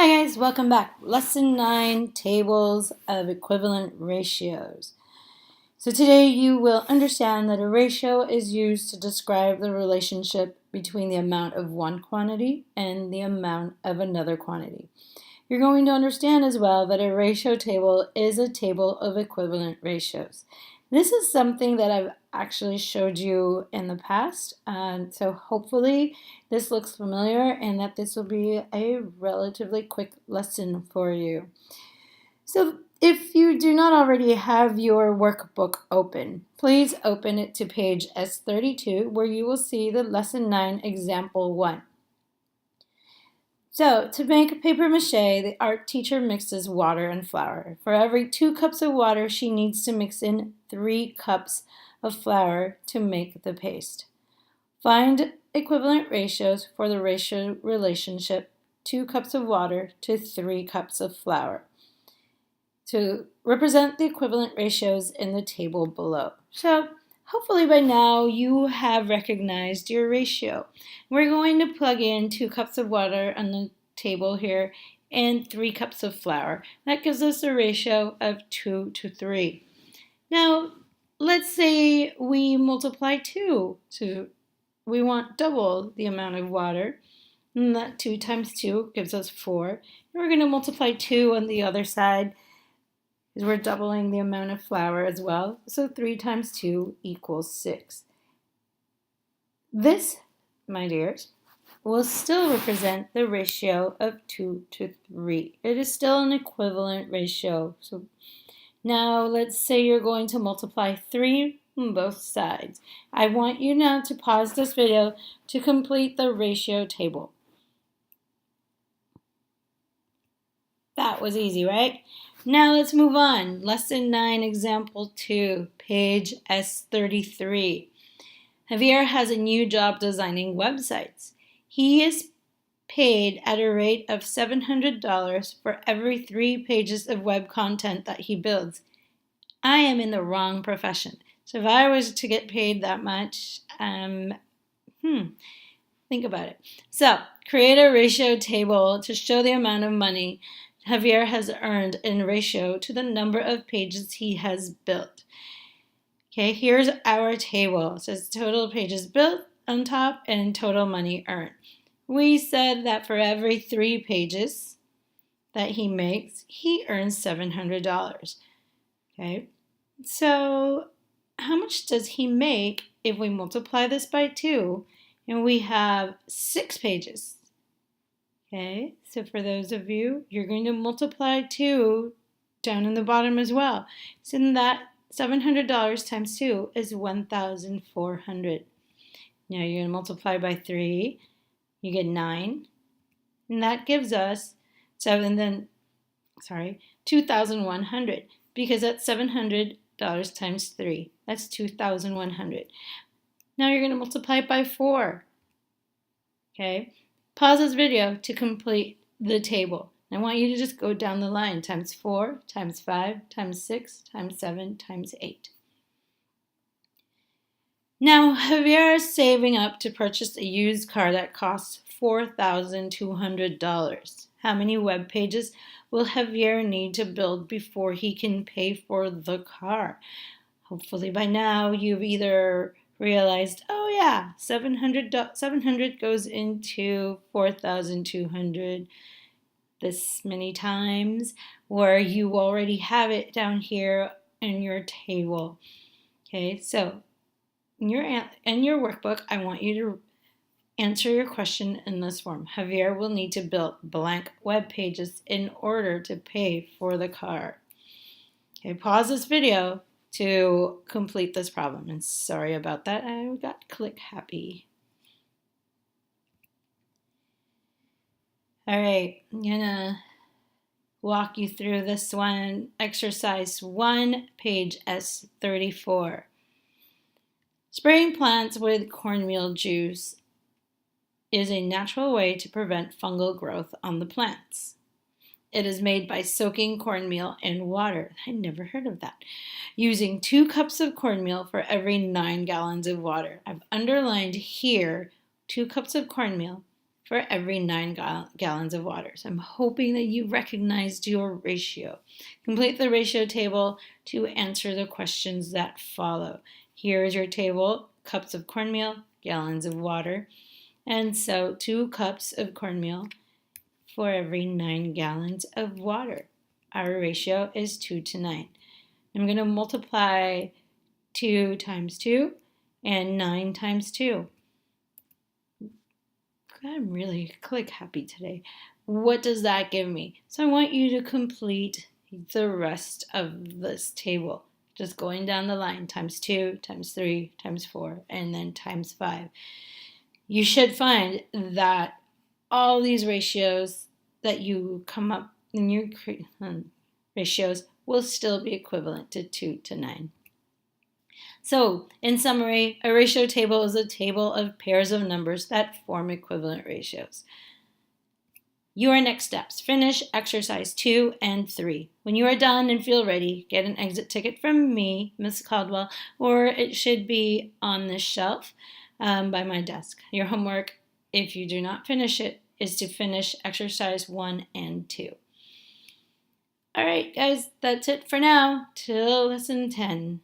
Hi guys, welcome back. Lesson 9, Tables of Equivalent Ratios. So today you will understand that a ratio is used to describe the relationship between the amount of one quantity and the amount of another quantity. You're going to understand as well that a ratio table is a table of equivalent ratios. This is something that I've actually showed you in the past, so hopefully this looks familiar and that this will be a relatively quick lesson for you. So if you do not already have your workbook open, please open it to page S32 where you will see the Lesson 9 Example 1. So, to make paper mache, the art teacher mixes water and flour. For every 2 cups of water, she needs to mix in 3 cups of flour to make the paste. Find equivalent ratios for the ratio relationship 2 cups of water to 3 cups of flour. To represent the equivalent ratios in the table below. So, hopefully by now you have recognized your ratio. We're going to plug in 2 cups of water on the table here and 3 cups of flour. That gives us a ratio of 2 to 3. Now, let's say we multiply 2. So we want double the amount of water. And that 2 times 2 gives us 4. And we're going to multiply 2 on the other side, because we're doubling the amount of flour as well. So 3 times 2 equals 6. This, my dears, will still represent the ratio of 2 to 3. It is still an equivalent ratio. So now let's say you're going to multiply 3 on both sides. I want you now to pause this video to complete the ratio table. That was easy, right? Now let's move on. Lesson 9, Example 2, page S33. Javier has a new job designing websites. He is paid at a rate of $700 for every 3 pages of web content that he builds. I am in the wrong profession. So if I was to get paid that much, think about it. So create a ratio table to show the amount of money Javier has earned in ratio to the number of pages he has built. Okay, here's our table. It says total pages built on top and total money earned. We said that for every 3 pages that he makes, he earns $700. Okay, so how much does he make if we multiply this by 2 and we have 6 pages? Okay, so for those of you, you're going to multiply 2 down in the bottom as well. So that $700 times 2 is $1,400. Now you're going to multiply by 3, you get 9, and that gives us $2,100, because that's $700 times 3. That's $2,100. Now you're going to multiply it by 4. Okay, pause this video to complete the table. I want you to just go down the line, times 4, times 5, times 6, times 7, times 8. Now, Javier is saving up to purchase a used car that costs $4,200. How many web pages will Javier need to build before he can pay for the car? Hopefully by now you've either realized, oh yeah, 700 goes into 4,200 this many times, or you already have it down here in your table. Okay, so in your workbook, I want you to answer your question in this form. Javier will need to build blank web pages in order to pay for the car. Okay, pause this video to complete this problem. And sorry about that, I got click happy. All right, I'm gonna walk you through this one. Exercise 1, page S34. Spraying plants with cornmeal juice is a natural way to prevent fungal growth on the plants. It is made by soaking cornmeal in water. I never heard of that. Using 2 cups of cornmeal for every 9 gallons of water. I've underlined here 2 cups of cornmeal for every 9 gallons of water. So I'm hoping that you recognized your ratio. Complete the ratio table to answer the questions that follow. Here is your table: cups of cornmeal, gallons of water. And so 2 cups of cornmeal for every 9 gallons of water. Our ratio is 2 to 9. I'm going to multiply 2 times 2 and 9 times 2. I'm really click happy today. What does that give me? So I want you to complete the rest of this table. Just going down the line, times 2, times 3, times 4, and then times 5. You should find that all these ratios that you come up in your ratios will still be equivalent to 2 to 9. So, in summary, a ratio table is a table of pairs of numbers that form equivalent ratios. Your next steps: finish exercise 2 and 3. When you are done and feel ready, get an exit ticket from me, Miss Caldwell, or it should be on this shelf by my desk. Your homework, if you do not finish it, is to finish exercise 1 and 2. All right, guys, that's it for now. Till lesson 10.